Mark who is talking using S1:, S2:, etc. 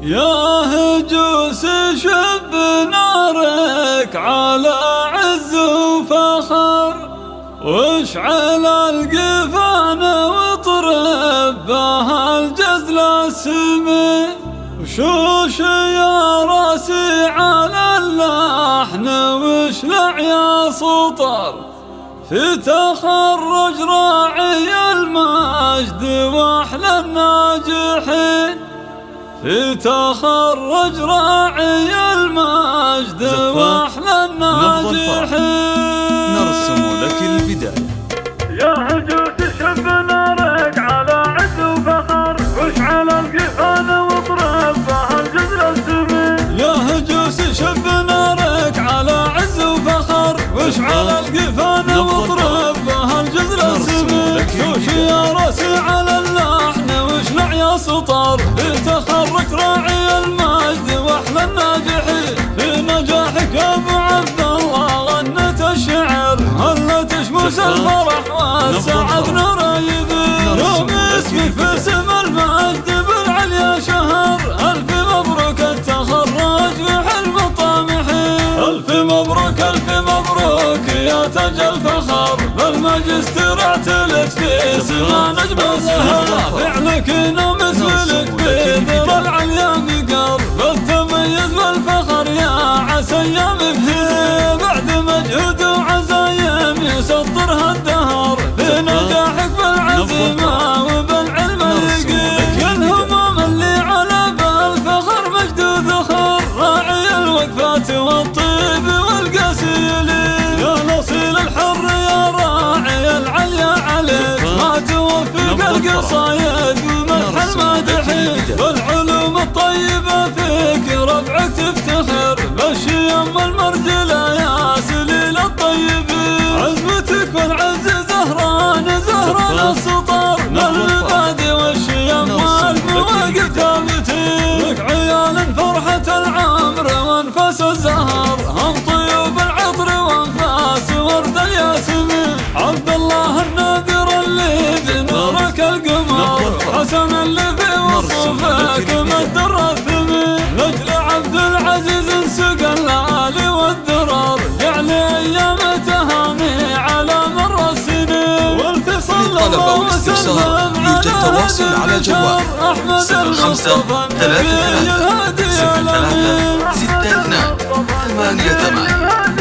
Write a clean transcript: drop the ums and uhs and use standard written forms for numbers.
S1: يا هجوس شب نارك على عز وفخر، واشعل القفان واطرب بها الجزل السمين، وشوش يا راسي على اللحن واشلع يا سطر، في تخرج راعي المجد واحلى الناجحين، في تخرج راعي المجد واحلى الناجحين.
S2: نرسم لك البداية.
S1: يا هجوس شب نارك على عز وفخر، واشعل القفان واطرب بها الجزل السمين. يا هجوس شب نارك على عز وفخر، واشعل القفان واطرب بها الجزل السمين، شوش يا راسي على اللحن واشلع يا سطر، لتخرج راعي المجد واحلى الناجحين، في نجاحك يا ابو عبد الله غنت الشعر، هلت شموس الفرح والسعد نرايبين، يوم اسمك في اسم المجد بالعليا شهر، الف مبروك التخرج بحلم الطامحين، الف مبروك الف مبروك يا تاج الفخر، بالماجستير اعتلت في سما نجم الزهر، فعلك مثلك بذر العليا مقر، بالتميز والفخر يا عسى ايام بهي، بعد مجهود وعزايم يسطرها الدهر، في نجاحك بالعزيمة وبالعلم اليقين، يا الهموم اللي على بالفخر مجد وذخر، راعي الوقفات والطيب والقسيلين، يا نصيل الحر يا راعي العليا عليك، ما توفق القصايد ومدح المادحين، بالعلوم الطيبة فيك ربعك تفتخر، بالشيم والمرجلة يا سليل الطيبين، عزمتك والعز زهران زهران السطر، للمبادئ والشيم والمواقف ثابتين، لك عيال فرحة العمر وانفاس الزهر، هم طيوب العطر وانفاس ورد الياسمين، عبد الله النادر اللي بنورك القمر، حسن اللي في وصفك مدر الثمين، لجل عبد العزيز انسق الليالي والدرر، جعل ايام تهاني على مر السنين، والفصل
S2: للطلبة والاستفسار يوجد تواصل على جوال 05 33 03 62 88.